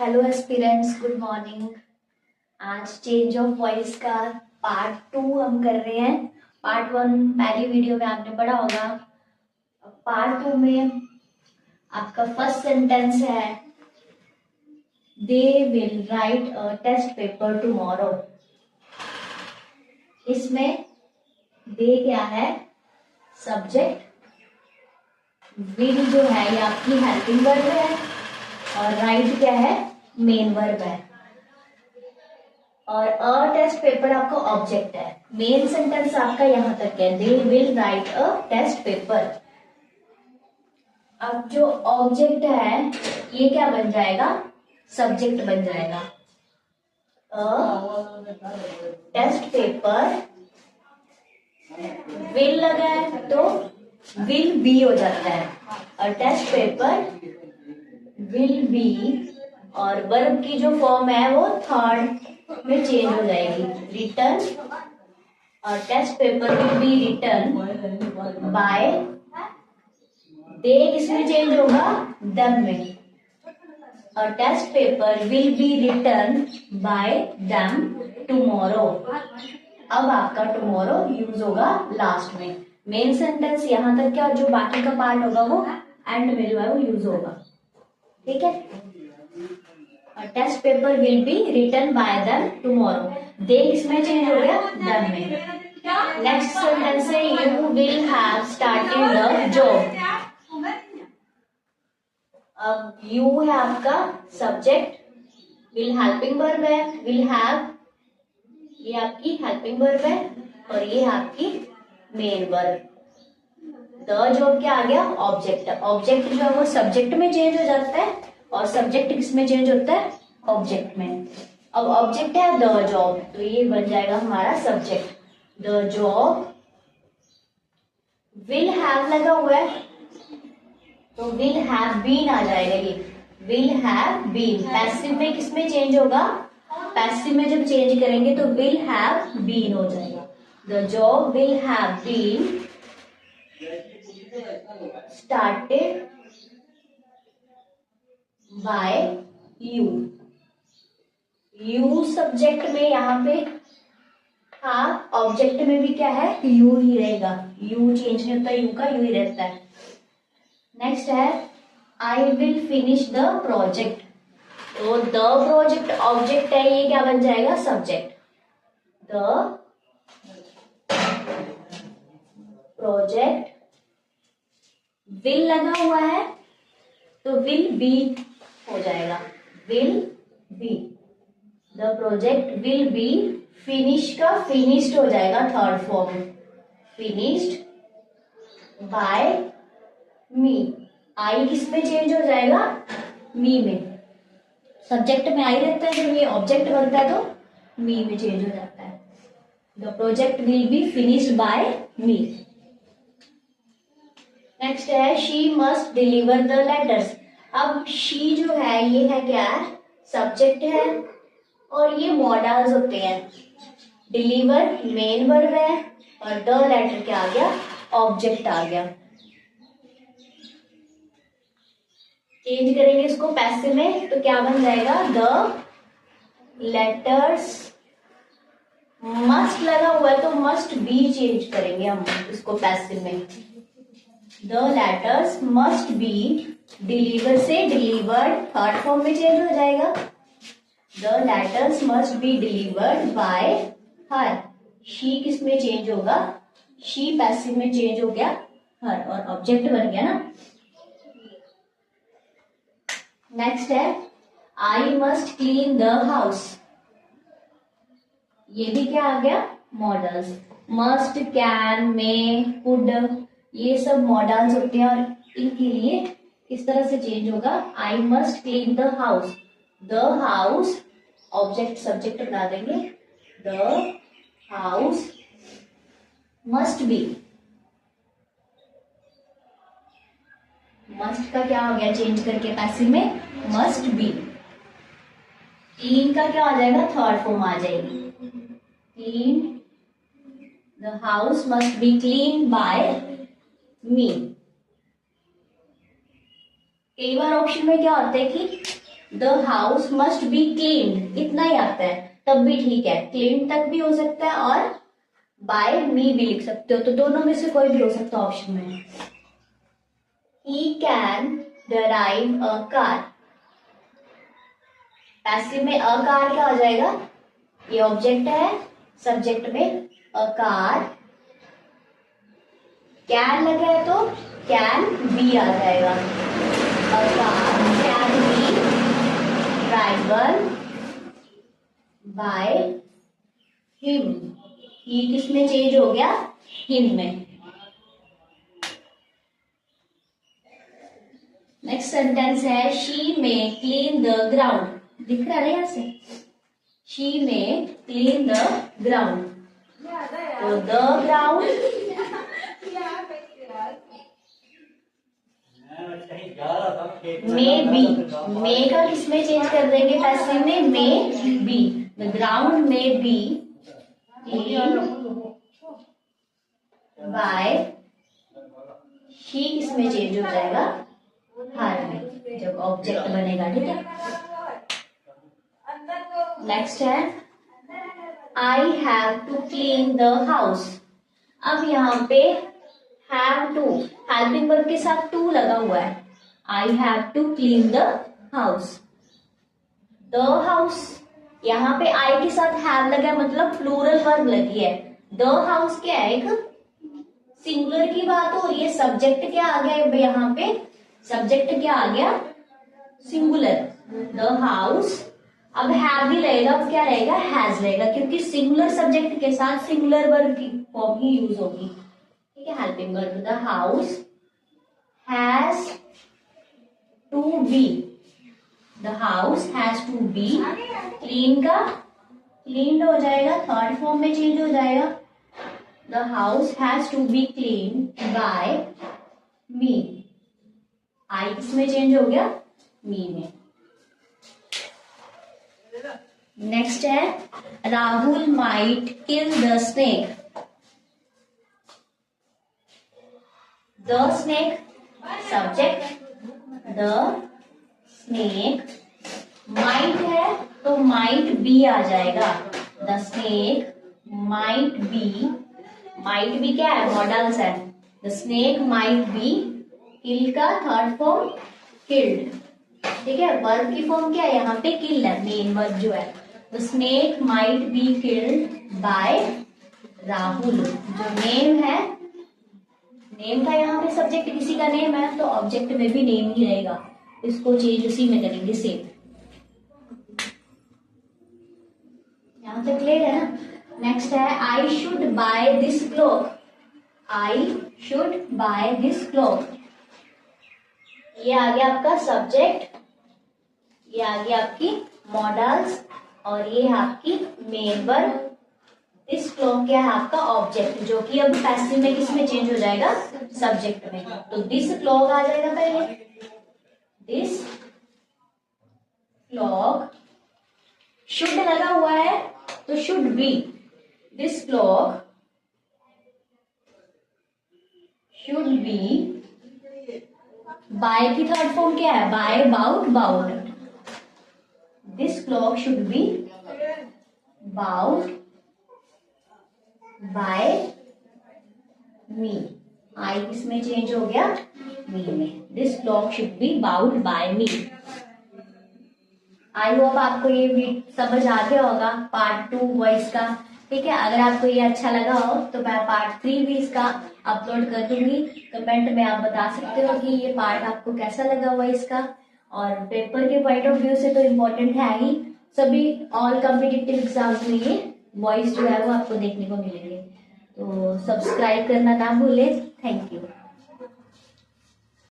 Hello aspirants, good morning. आज change of voice का part 2 हम कर रहे हैं। पार्ट 1 पहली वीडियो में आपने पढ़ा होगा। पार्ट 2 में आपका फर्स्ट सेंटेंस है, they will write a test paper tomorrow. इसमें दे क्या है? सब्जेक्ट। विल जो है ये आपकी हेल्पिंग वर्ब है और राइट क्या है? मेन वर्ब है। और अ टेस्ट पेपर आपका ऑब्जेक्ट है। मेन सेंटेंस आपका यहां तक है, they will write a test paper. अब जो ऑब्जेक्ट है ये क्या बन जाएगा? सब्जेक्ट बन जाएगा। अ टेस्ट पेपर विल लगा है तो विल बी हो जाता है। और टेस्ट पेपर विल बी और वर्ब की जो फॉर्म है वो थर्ड में चेंज हो जाएगी, रिटर्न। और test paper will be return by, they किसमें चेंज होगा? दम में। और test paper will be return by them tomorrow. अब आपका टुमारो यूज होगा लास्ट में। मेन सेंटेंस यहां तक क्या, और जो बाकी का पार्ट होगा वो एंड में जो है वो यूज होगा। ठीक है। Test paper will be return by them tomorrow. They इसमें चेंज हो गया देम में। नेक्स्ट सेंटेंस है, you will have started the job. अब यू है आपका सब्जेक्ट, विल हेल्पिंग वर्ब है, विल हैव ये आपकी हेल्पिंग वर्ब है और ये आपकी मेन वर्ब। द जॉब क्या आ गया? ऑब्जेक्ट। ऑब्जेक्ट जो है वो सब्जेक्ट में चेंज हो जाता है और सब्जेक्ट किसमें चेंज होता है? ऑब्जेक्ट में। अब ऑब्जेक्ट है द जॉब तो ये बन जाएगा हमारा subject. The job will have लगा हुआ है तो विल हैव बीन आ जाएगा। ये विल हैव बीन पैसिव में किसमें चेंज होगा? पैसिव में जब चेंज करेंगे तो विल हैव बीन हो जाएगा। The job will have been started by you. You subject में यहां पे हाँ, ऑब्जेक्ट में भी क्या है? यू ही रहेगा। यू चेंज नहीं होता, यू का यू ही रहता है। नेक्स्ट है, I will finish the project. तो द प्रोजेक्ट ऑब्जेक्ट है, ये क्या बन जाएगा? सब्जेक्ट। द प्रोजेक्ट विल लगा हुआ है तो विल बी हो जाएगा, will be. The project will B finish का फिनिश्ड हो जाएगा third form, finished by me. I किसमें चेंज हो जाएगा? मी में। सब्जेक्ट में आई रहता है, जब ये ऑब्जेक्ट बनता है तो मी में चेंज हो जाता है। The project will be finished by me. Next है, she must deliver the letters. अब शी जो है ये है क्या? सब्जेक्ट है और ये मॉडल्स होते हैं। डिलीवर मेन वर्ब है और द लेटर क्या आ गया? ऑब्जेक्ट आ गया। चेंज करेंगे इसको पैसिव में तो क्या बन जाएगा? द लेटर्स मस्ट लगा हुआ है तो मस्ट बी चेंज करेंगे हम इसको पैसिव में। The letters must be, deliver से डिलीवर्ड थर्ड फॉर्म में चेंज हो जाएगा। The letters must be delivered by her. She किस में चेंज होगा? शी पैसिव में चेंज हो गया हर और ऑब्जेक्ट बन गया ना। नेक्स्ट है, I must clean the house. ये भी क्या आ गया? Models. Must, can, may, could, ये सब मॉडल्स होते हैं और इनके लिए किस तरह से चेंज होगा? I must clean the house. The house object subject बना देंगे। The house must B, must का क्या हो गया चेंज करके पैसिव में? Must be. क्लीन का क्या आ जाएगा? थर्ड फॉर्म आ जाएगी, clean. The house must be clean by me. कई बार ऑप्शन में क्या होता है कि the house must be cleaned, इतना ही आता है तब भी ठीक है, क्लीन तक भी हो सकता है और बाय मी भी लिख सकते हो, तो दोनों में से कोई भी हो सकता है ऑप्शन में। He can drive a car, passive में अ कार क्या हो जाएगा, ये ऑब्जेक्ट है, सब्जेक्ट में अ कार, कैन लगा है तो कैन बी आ जाएगा, a car can be driven by him, he किसमें चेंज हो गया, हिम में। नेक्स्ट सेंटेंस है she may clean the ground, दिख रहा है यहाँ से, she may clean the ground, तो the ground may be, may का किसमें चेंज कर देंगे, पैसिव में may be, the ground may be clean by, she किसमें चेंज हो जाएगा, हर में, जब ऑब्जेक्ट बनेगा, ठीक है। नेक्स्ट है I have to clean the house, अब यहाँ पे हैव टू, हेल्पिंग वर्ब के साथ टू लगा हुआ है, I have to clean the house, the house, यहाँ पे आई के साथ हैव लगा मतलब प्लूरल वर्ब लगी है, द हाउस क्या है, एक सिंगुलर की बात हो रही है, सब्जेक्ट क्या आ गया यहाँ पे, सब्जेक्ट क्या आ गया, सिंगुलर, द हाउस, अब हैव भी रहेगा, अब क्या रहेगा, हैज रहेगा, क्योंकि सिंगुलर सब्जेक्ट के साथ सिंगुलर वर्ब की फॉर्म ही यूज होगी, ठीक है, helping verb, the house has to be, the house has to be clean का क्लीन्ड हो जाएगा, थर्ड फॉर्म में चेंज हो जाएगा, the house has to be clean by me, I किसमें चेंज हो गया, मी में। नेक्स्ट है Rahul might kill the snake, the snake subject, the snake, might है तो माइट बी आ जाएगा, the snake might be, might be क्या है, मॉडल्स है, द स्नेक माइट बी, किल का थर्ड फॉर्म किल्ड, ठीक है, वर्ब की फॉर्म क्या है, यहाँ पे किल है, मेन वर्ब जो है, the snake might be killed by Rahul, जो नेम है, नेम का यहाँ पे सब्जेक्ट किसी का नेम है तो ऑब्जेक्ट में भी नेम ही रहेगा, इसको चेंज उसी में करेंगे सेम, यहाँ तक क्लियर है ना। नेक्स्ट है I should by this clock, I should by this clock, ये आ गया आपका सब्जेक्ट, ये आ गया आपकी मॉडल्स, और ये आपकी मेन वर्ब, दिस क्लॉक क्या है आपका ऑब्जेक्ट, जो कि अब पैसिव में किसमें चेंज हो जाएगा, सब्जेक्ट में, तो दिस क्लॉक आ जाएगा पहले, दिस क्लॉक, शुड लगा हुआ है तो should be, this clock should be, by की थर्ड फॉर्म क्या है, by bought bought, this clock should be bought by me, I किसमें चेंज हो गया, मी में, this clock should be bought by me. I hope आपको ये समझ आ गया होगा पार्ट 2 वॉइस का, ठीक है। अगर आपको ये अच्छा लगा हो तो मैं पार्ट 3 भी इसका अपलोड कर दूंगी, कमेंट में आप बता सकते हो कि ये पार्ट आपको कैसा लगा वॉइस का, और पेपर के पॉइंट ऑफ व्यू से तो इम्पोर्टेंट है ही, सभी ऑल कॉम्पिटिटिव एग्जाम्स में ये वॉइस जो है वो आपको देखने को मिलेंगे, तो सब्सक्राइब करना ना भूलें। Thank you.